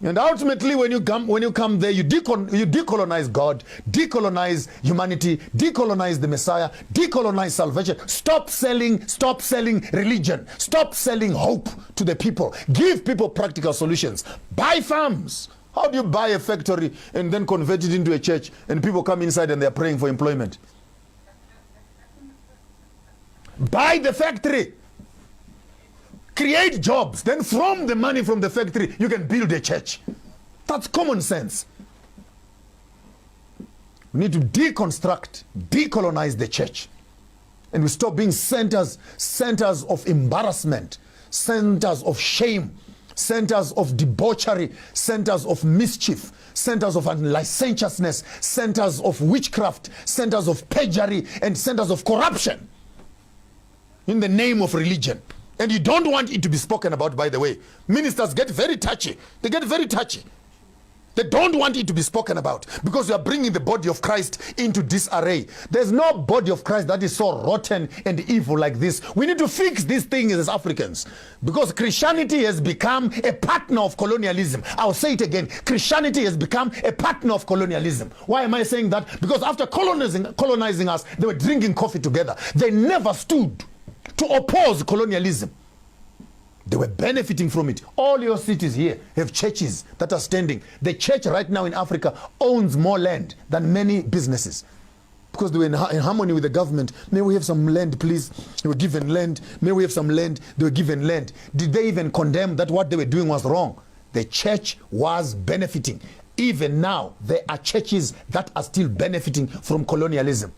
And ultimately, when you come there, you decolonize God, decolonize humanity, decolonize the Messiah, decolonize salvation. Stop selling religion. Stop selling hope to the people. Give people practical solutions. Buy farms. How do you buy a factory and then convert it into a church and people come inside and they're praying for employment? Buy the factory. Create jobs. Then from the money from the factory, you can build a church. That's common sense. We need to deconstruct, decolonize the church. And we stop being centers of embarrassment, centers of shame, centers of debauchery, centers of mischief, centers of licentiousness, centers of witchcraft, centers of perjury, and centers of corruption in the name of religion. And you don't want it to be spoken about, by the way. Ministers get very touchy. They get very touchy. They don't want it to be spoken about because you are bringing the body of Christ into disarray. There's no body of Christ that is so rotten and evil like this. We need to fix these things as Africans because Christianity has become a partner of colonialism. I'll say it again. Christianity has become a partner of colonialism. Why am I saying that? Because after colonizing us, they were drinking coffee together. They never stood to oppose colonialism. They were benefiting from it. All your cities here have churches that are standing. The church right now in Africa owns more land than many businesses because they were in harmony with the government. May we have some land, please? They were given land. May we have some land? They were given land. Did they even condemn that what they were doing was wrong? The church was benefiting. Even now, there are churches that are still benefiting from colonialism.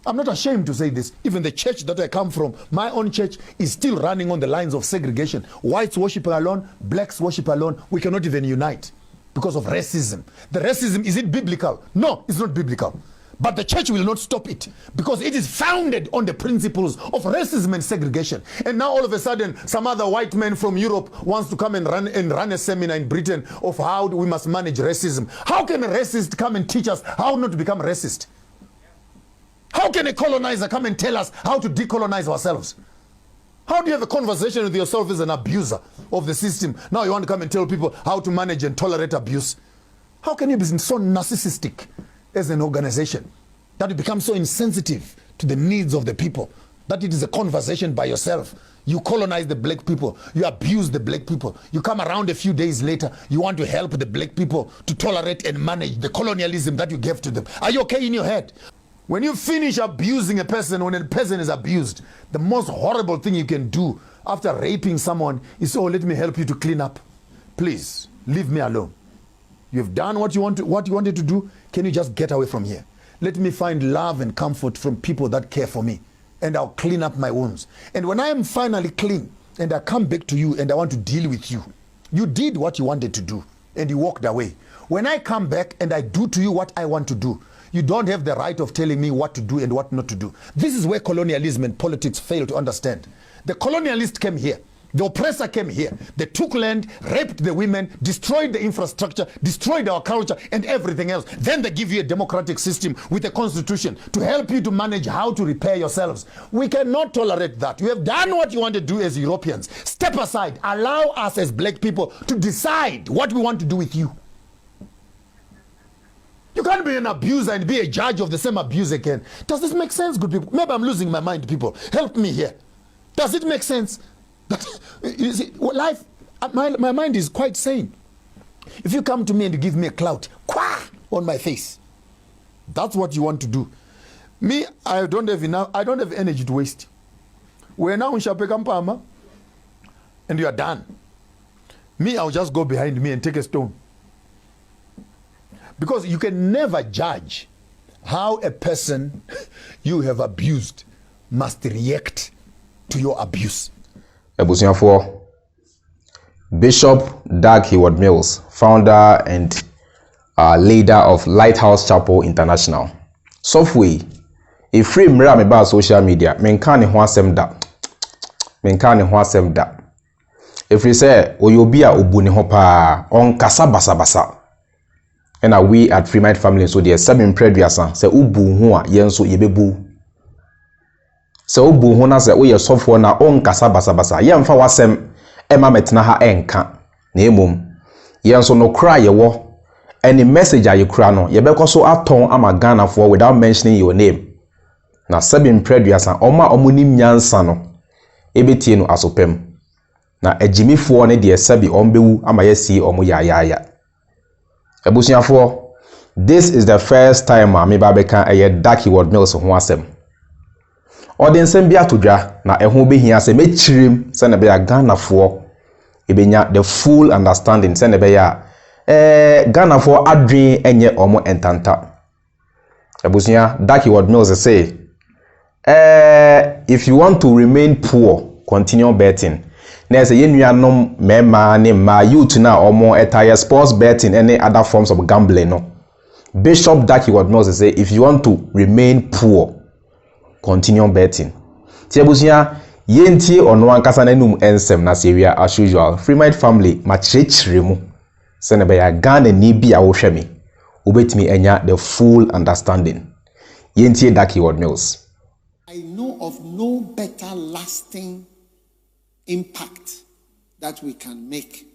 I'm not ashamed to say this. Even the church that I come from, my own church, is still running on the lines of segregation. Whites worship alone, blacks worship alone. We cannot even unite because of racism. The racism, is it biblical? No, it's not biblical. But the church will not stop it because it is founded on the principles of racism and segregation. And now all of a sudden, some other white man from Europe wants to come and run a seminar in Britain of how we must manage racism. How can a racist come and teach us how not to become racist? How can a colonizer come and tell us how to decolonize ourselves? How do you have a conversation with yourself as an abuser of the system? Now you want to come and tell people how to manage and tolerate abuse. How can you be so narcissistic as an organization that you become so insensitive to the needs of the people that it is a conversation by yourself? You colonize the black people. You abuse the black people. You come around a few days later. You want to help the black people to tolerate and manage the colonialism that you gave to them. Are you okay in your head? When you finish abusing a person, when a person is abused, the most horrible thing you can do after raping someone is, oh, let me help you to clean up. Please, leave me alone. You've done what you wanted to do. Can you just get away from here? Let me find love and comfort from people that care for me, and I'll clean up my wounds. And when I am finally clean, and I come back to you and I want to deal with you, you did what you wanted to do, and you walked away. When I come back and I do to you what I want to do, you don't have the right of telling me what to do and what not to do. This is where colonialism and politics fail to understand. The colonialist came here. The oppressor came here. They took land, raped the women, destroyed the infrastructure, destroyed our culture and everything else. Then they give you a democratic system with a constitution to help you to manage how to repair yourselves. We cannot tolerate that. You have done what you want to do as Europeans. Step aside. Allow us as black people to decide what we want to do with you. You can't be an abuser and be a judge of the same abuse again. Does this make sense, good people? Maybe I'm losing my mind, people. Help me here. Does it make sense? You see, life, my mind is quite sane. If you come to me and you give me a clout, on my face, that's what you want to do. Me, I don't have energy to waste. We're now in Shapekampama, and you are done. Me, I'll just go behind me and take a stone. Because you can never judge how a person you have abused must react to your abuse. Ebusianfo, Bishop Dag Heward Mills, founder and leader of Lighthouse Chapel International. Software, a free mirror me ba social media, menkane ho asem da. If you say, oyobi a obu ne ho pa, on kasa basa. And we at Freemind family, so there's 7 preduasa, say ubu ho a yenso yebebu. Se ubu ho na se wo ye na on kasa basa yemfa wasem ema metna ha enka na emom yen so no cry yewo any message a yekura no yebekọ so aton ama Ghana for without mentioning your name na seven preduasa oma omunim nyansa no ebetie no asopem na ejimifo ne de sebi ombewu ama yesi omu ya ebusuafo. This is the first time me babeka eye Dag Heward Mills ho asem nsem bia todwa na eho behia se mechirim se na be ya Ghana fo ebenya the full understanding se na be ya Ghana fo adwen enye omo entanta. Ebusuya Dag Heward Mills say if you want to remain poor, continue betting. Na say yenuanom mema ne ma youth na omo etire sports betting any other forms of gambling no. Bishop Dag Heward Mills say if you want to remain poor, continue betting. Tiabusia yentie ono ankasa nanum ensem na seria as usual. Freemind family ma chirechire mu se na be ya Ghana ni bia wo hweme obetimi enya the full understanding. Yentie Dag Heward Mills. I know of no better lasting impact that we can make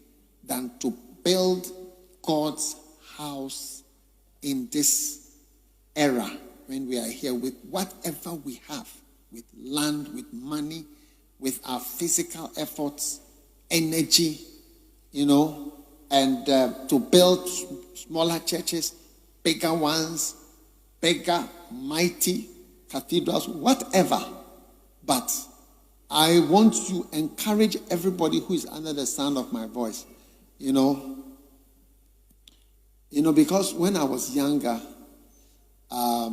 than to build God's house in this era when we are here with whatever we have, with land, with money, with our physical efforts, energy, and to build smaller churches, bigger ones, bigger, mighty cathedrals, whatever. But I want to encourage everybody who is under the sound of my voice, because when I was younger, I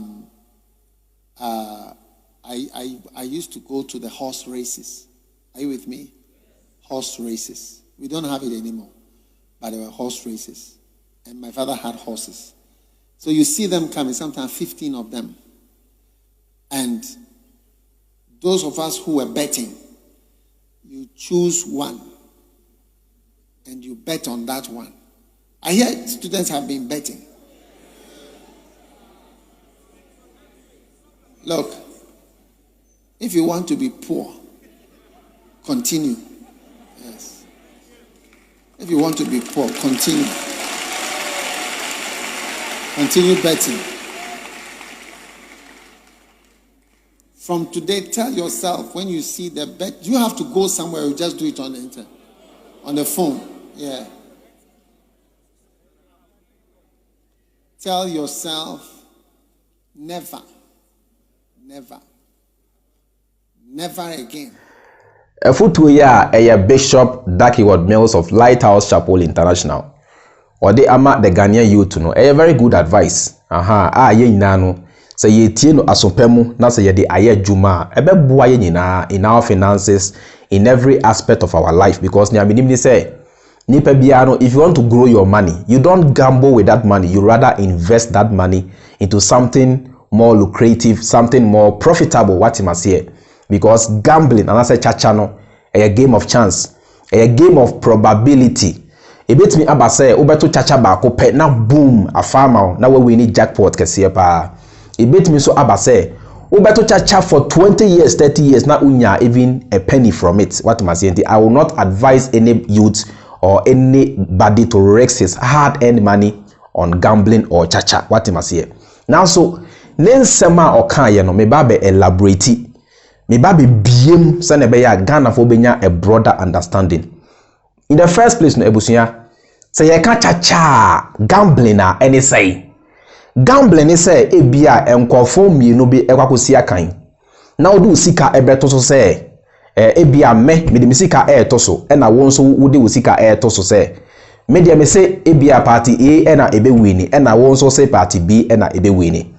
used to go to the horse races. Are you with me? Horse races. We don't have it anymore, but there were horse races. And my father had horses. So you see them coming, sometimes 15 of them. And those of us who were betting, you choose one and you bet on that one. I hear students have been betting. Look, if you want to be poor, continue. Yes. If you want to be poor, continue. Continue betting. From today, tell yourself when you see the bet, you have to go somewhere, you just do it on the internet, on the phone. Yeah. Tell yourself, never again. A photo ya a Bishop Dag Heward Mills of Lighthouse Chapel International. Or they ama the Ghanaian youth to know. A very good advice. Ye nano. Say ye tieno asopemu na say ye de aye juma. Ebe bua ye nina in our finances, in every aspect of our life. Because ni aminimni say, nipe biano, if you want to grow your money, you don't gamble with that money. You rather invest that money into something more lucrative, something more profitable. What you must hear. Because gambling, and I say chachano, a game of chance, a game of probability. It beats me aba say, ubeto chacha ba ko pe na boom a farmer na we need jackpot kesiye pa. It beats me so aba say, ubeto chacha for 20 years, 30 years na unya even a penny from it. What you must say, I will not advise any youth or anybody to risk his hard-earned money on gambling or chacha. What you must say. Now so, nensema or kanye no me babe elaborate. Me baby biem sene be ya Ghana for benya a broader understanding. In the first place no ebusuya say ye ka cha gambling na any say. Gambling is say ebia enkofo mienu bi ekwakosi akan. Na odu sika ebeto so say ebia me de sika to so e na won so wode sika to so say. Me de me say ebia party A e na ebe wini e na won so say party B e na ebe wini.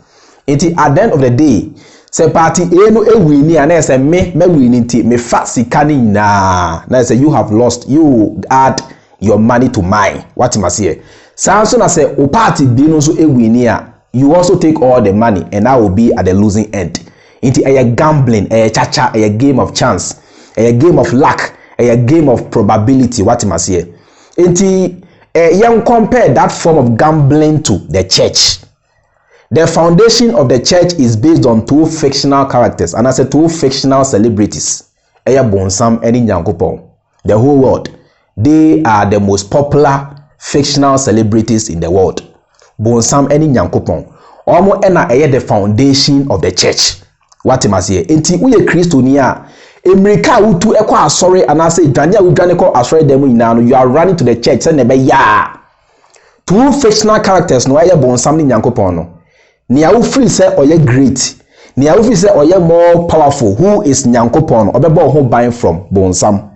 Iti at the end of the day say party A no wini and say me wini ti me fat sika ni na say you have lost, you add your money to mine. What must say so na say o party B no so wini a you also take all the money and I will be at the losing end. Iti a gambling, a chacha, a game of chance, a game of luck, a game of probability. What must say iti young compare that form of gambling to the church. The foundation of the church is based on two fictional characters, and I say two fictional celebrities. Eya Bonsam and Nyankopon. The whole world, they are the most popular fictional celebrities in the world. Bonsam any nyankopon. Omo ena eye the foundation of the church. What must ye? Enti uye Kristo ni a America utu ekwa asore anase dwane a udwane ko asore demo nyina no you are running to the church say nebe ya. Two fictional characters no eye bonsam ni nyankopon no. Ni a wo free say oye great. Ni a wo free say oye more powerful. Who is nyankopon? Obebo ho ban from bonsam.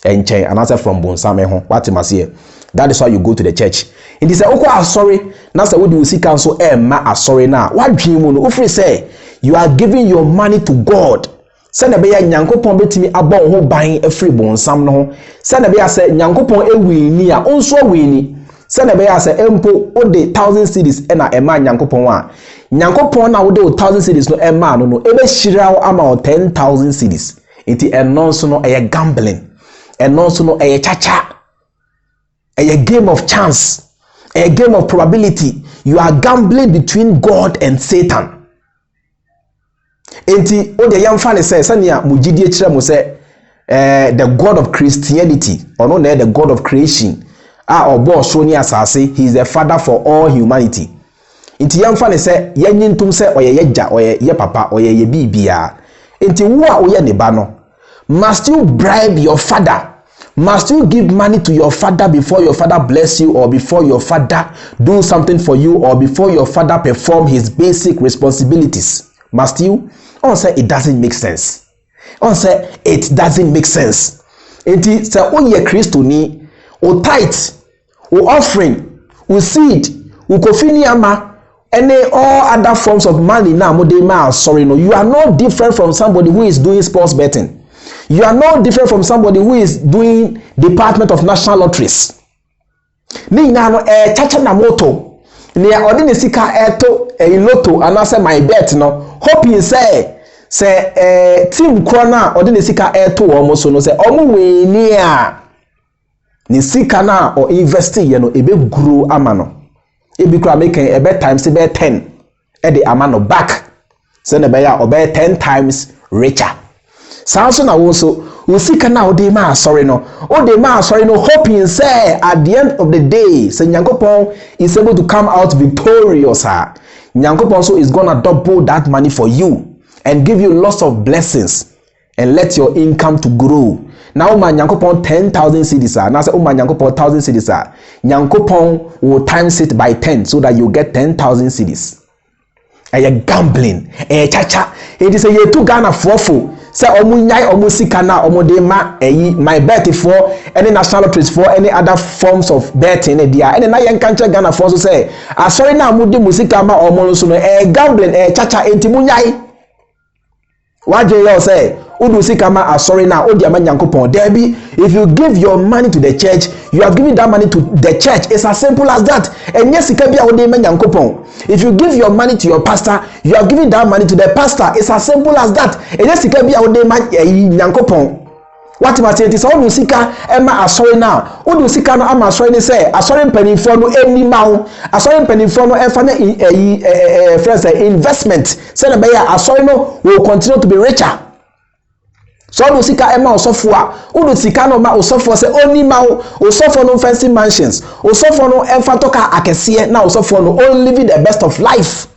Enchen anase from bonsam ho. What must ye? That is why you go to the church. And he said, "Okay, sorry. Now say what do you see counsel? Ma sorry now. What dream no? Ufri say you are giving your money to God. Say na be ya nyankopon betimi abon ho ban afri bonsam no ho. Say na be ya say nyankopon ewini a onso wini. Say na be ya say empo o de 1,000 cedis na ema nyankopon a. Nyankopon na wo de 1,000 cedis no ema no ebe shira ama 10,000 cedis. Enti eno so no eye gambling. Eno so no eye chacha. A game of chance, a game of probability. You are gambling between God and Satan. Enti o de yam fane say sania mujidie kire mo say the God of Christianity or no the God of creation obo so ni asase. He is the father for all humanity. Enti yam fane say yanyintum say oye yagya oye ye papa oye ye bibia. Enti wo a oye ne ba no must you bribe your father? Must you give money to your father before your father bless you, or before your father do something for you, or before your father perform his basic responsibilities? Must you? On say it doesn't make sense. On say it doesn't make sense. Enti say o ye Kristo ni, o tithe, o offering, o seed, o kofini ama, any all other forms of money now mo dey ma sorry no. You are no different from somebody who is doing sports betting. You are no different from somebody who is doing Department of National Lotteries. Ni na no chacha na moto. Ni odi ni sika eto lotto anase my bet no. Hoping say team corner odi ni sika eto omo so no say omo we ni a ni sika na o invest ye no ebe grow ama no. Ebi kura make ebe times ebe 10 e de ama no back. Say na be ya obe 10 times richer. Sanso na wonso usika na ode ma sorry no hoping say at the end of the day say nyankopon is able to come out victorious. Nyankopon so is gonna double that money for you and give you lots of blessings and let your income to grow. Now ma nyankopon 10,000 cedis na say ma nyankopon 1,000 cedis nyankopon will times it by 10 so that you get 10,000 cedis. Eye gambling, chacha. It is a ye to Ghana fofo. Say omunyai omusika na omode ma my bet for any national lotteries for any other forms of betting dia. Any na yen kanche Ghana for so say asori na amudi musika ma omo so no gambling chacha enti munyai. Waje yo say udu sika ma asori na odi ama nyankopon. Debi if you give your money to the church, you are giving that money to the church. It's as simple as that. Enye sika bia odi ma nyankopon. If you give your money to your pastor, you are giving that money to the pastor. It's as simple as that. Enye sika bia odi ma nyankopon. What must it is all sika ema asori na. Udu sika no ama asori ni say asori mpanimfo no eni mawo. Asori mpanimfo no efa na friends investment. Say na be ya asori no will continue to be richer. So do sika ema osofo a udu sika no ma osofo se oni ma osofo no fancy mansions osofo no emfa toka akese na osofo no only living the best of life.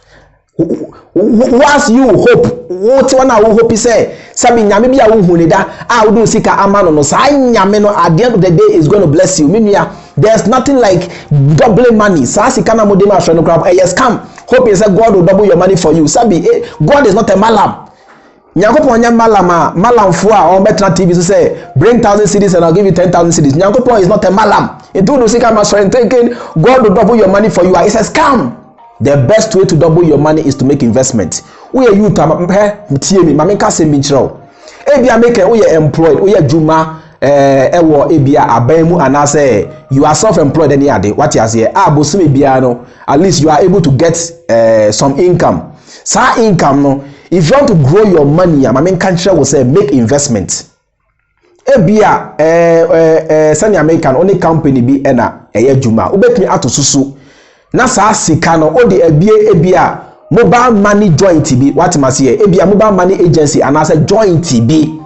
Once you hope what one I hope say sabi nyame bia wo hunida a udu sika ama no sa nyame no at the end of the day is going to bless you. Meaning there's nothing like doubling money. Sa sika na modema ahwe no crap yes come hope is that God will double your money for you. Sabi God is not a malam. Nyankopon nya malamfo a on betra TV so say bring 1,000 cedis and I'll give you 10,000 cedis. Nyankopon is not a malam. It will say come and thinking God will double your money for you. It says come. The best way to double your money is to make investment. We are you tie me mama ka sem bi chiro. Ebia make we are employed, we are juma ewo ebia abamu and say you are self-employed any ade what you say bosome bia no at least you are able to get some income. Sa income no if you want to grow your money, my main country will say make investment. Ebia Sani American only company be ena juma. Ubet me ato susu. Na sa sika no odi ebia mobile money joint be what must say ebia mobile money agency and I say joint be.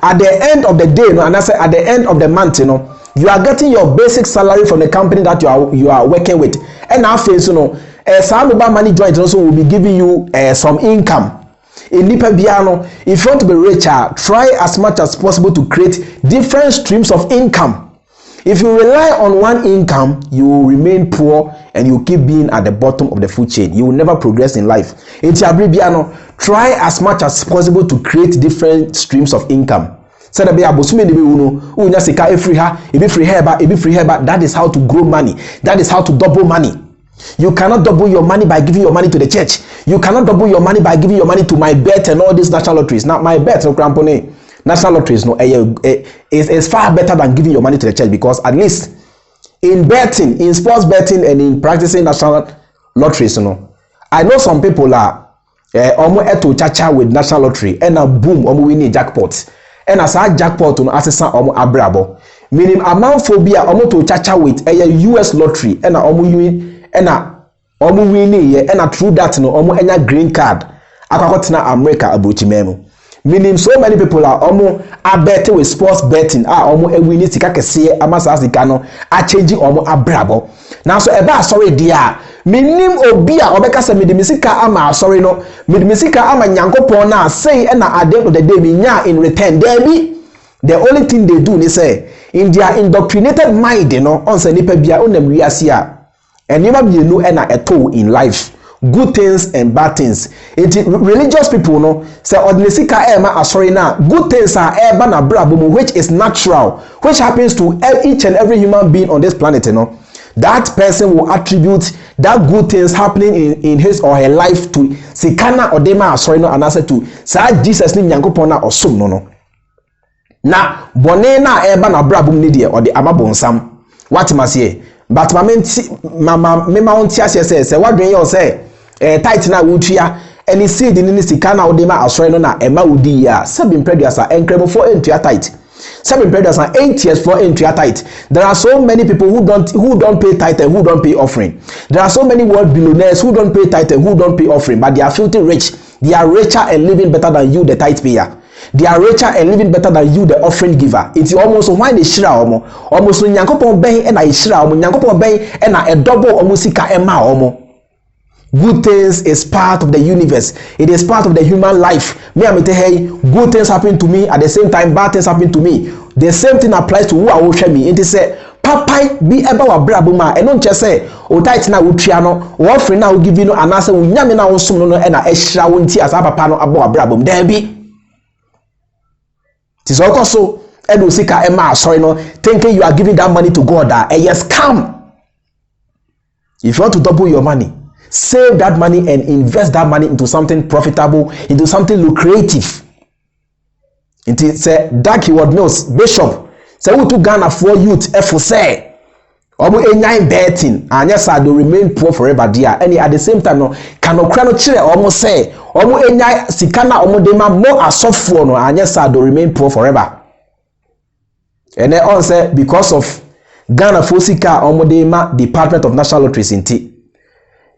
At the end of the day no and I say at the end of the month no You are getting your basic salary from the company that you are working with. And now face some mobile money joint also will be giving you some income. In Nipa Biano, if you want to be richer, try as much as possible to create different streams of income. If you rely on one income, you will remain poor and you keep being at the bottom of the food chain. You will never progress in life. Try as much as possible to create different streams of income. That is how to grow money. That is how to double money. You cannot double your money by giving your money to the church. You cannot double your money by giving your money to my bet and all these national lotteries. Now, my bet, national lotteries is far better than giving your money to the church, because at least in betting, in sports betting and in practicing national lotteries, I know some people are almost to chacha with national lottery and a boom, winning jackpot. And as a jackpot on assessment abrabo, meaning amount phobia to chacha with a US lottery and a winning and a true that any green card. Akakotina America abruchimemo. Meaning so many people are betting with sports betting winning sikakese amasasikano changing abrabo. Now so eba sorry dear. Minim obia obeka se midimisika ama sorry no midimisika ama nyankopon na say na at the end of the day minya in return there be the only thing they do is say in their indoctrinated mind on say nipa bia onem wiase a enima bienu na eto in life, good things and bad things. Religious people say odnesika ema asori na good things are eba na brabo which is natural, which happens to each and every human being on this planet, that person will attribute that good things happening in his or her life to sikana odema asori no, and answer to sa Jesus ni nyankopon na osum no na bone na eba na brabo ni de or the amabonsam what must ye. But mama onti ase say wadwen ye say tight na wutua any seed ni sika na odema asori no na ema wudi ya 7 predators enkremo for entua tight 7 predators 8 years for entua tight. There are so many people who don't pay tithe and who don't pay offering. There are so many world billionaires who don't pay tithe and who don't pay offering, but they are filthy rich. They are richer and living better than you, the tithe payer. They are richer and living better than you, the offering giver. It's almost why they shira almost nyankopon ben and I shira nyankopon ben and a double omusika ema Good things is part of the universe. It is part of the human life. Me amete hey, good things happen to me at the same time bad things happen to me. The same thing applies to who I will share me. It is say papai be eba wa brabo ma and don't just say o tight na wutua no o offering na o give you no anase wo nyame na wo som no e na ehira wo nti asa papa no abo wa brabo dem bi. Tis also edo sika ema sorry no thinking you are giving that money to God yes come. If you want to double your money, save that money and invest that money into something profitable, into something lucrative. Into say Dag Heward Mills Bishop say we to Ghana for youth for say omo enyan betting and yes I do remain poor forever there. And at the same time no kanokra no kire omo say omo enyan sikana omo de ma more asofo no and yes I do remain poor forever. And then on say because of Ghana for sika omo de ma Department of National Lotteries inti.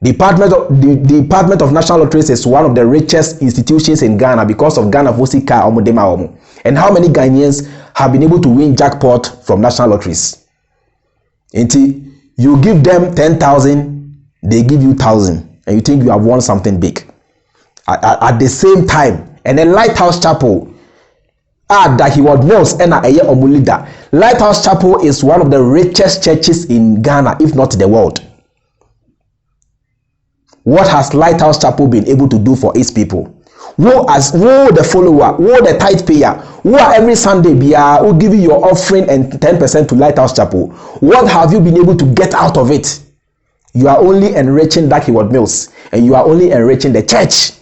The Department of National Lotteries is one of the richest institutions in Ghana because of Ghana for sika omo de ma omo. And how many Ghanaians have been able to win jackpot from national lotteries? Until you give them 10,000, they give you 1,000, and you think you have won something big. At the same time, and then Lighthouse Chapel, Dag Heward Mills, and Omulida. Lighthouse Chapel is one of the richest churches in Ghana, if not the world. What has Lighthouse Chapel been able to do for its people? Who the follower, who the tithe payer, who are every Sunday who give you your offering and 10% to Lighthouse Chapel? What have you been able to get out of it? You are only enriching Dag Heward Mills, and you are only enriching the church.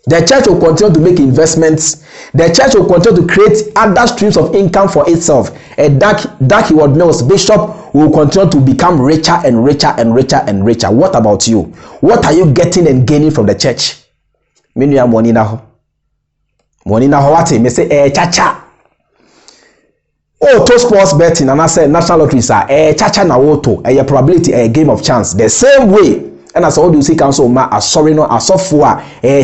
The church will continue to make investments. The church will continue to create other streams of income for itself. And Dag Heward Mills Bishop will continue to become richer and richer and richer and richer. What about you? What are you getting and gaining from the church? Menu ya money na ho. Money na ho wate me say chacha. Oh, to sports betting and I say national lotteries are chacha na woto. A probability a game of chance. The same way. And as all you see council ma sorry no asofo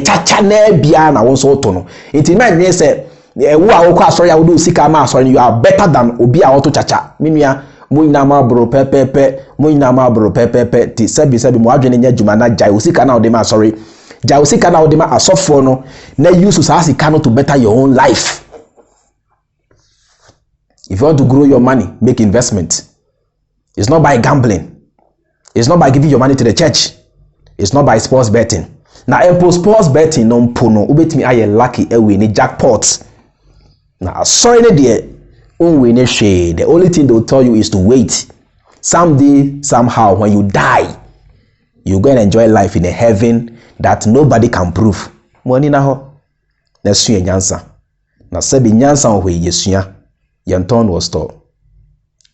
chacha na bia na won so to no. It mean say Wo a wokɔ asɔre a wode sika ma asɔre, you are better than obi a woto chacha. Menua mo nyina ma bro pepepe, mo nyina ma bro pepepe. Ti sebi mo adwene nya dwuma na jai sika na wode ma asɔre. Jai sika na wode ma asɔfo no na use sa sika no to better your own life. If you want to grow your money, make investment. It's not by gambling. It's not by giving your money to the church. It's not by sports betting. Now, sports betting no pono. Ubetimi aye lucky ewe ni jackpots. Now, sorry there. Unwe share. The only thing they'll tell you is to wait. Someday, somehow, when you die, you're going to enjoy life in a heaven that nobody can prove. Money na ho. Na suye nyansa. Na sebi nyansa ho yesuya. Yanton was told.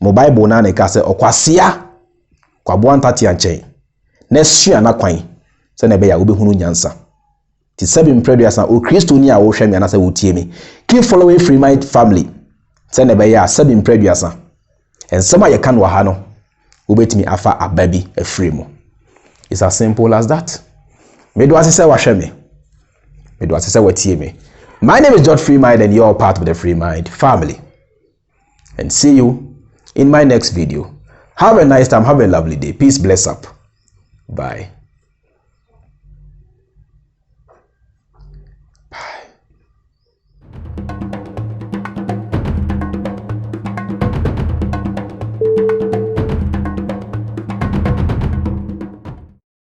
Mo Bible na neka se okwasia kwa boantati anche. Na suya na kwan. Se na be ya obehunu nyansa. Ti sebi mpredu asa o Kristo ni a wo hwe me na se wotie me. Keep following Freemind family. Se na be ya sebi mpredu asa. Ensema ye kan wa ha no. Obetimi afa ababi afiri mu. It's as simple as that. Me do asese wa hwe me. Me do asese watie me. My name is George Freemind and you're part of the Freemind family. And see you in my next video. Have a nice time. Have a lovely day. Peace, bless up. Bye.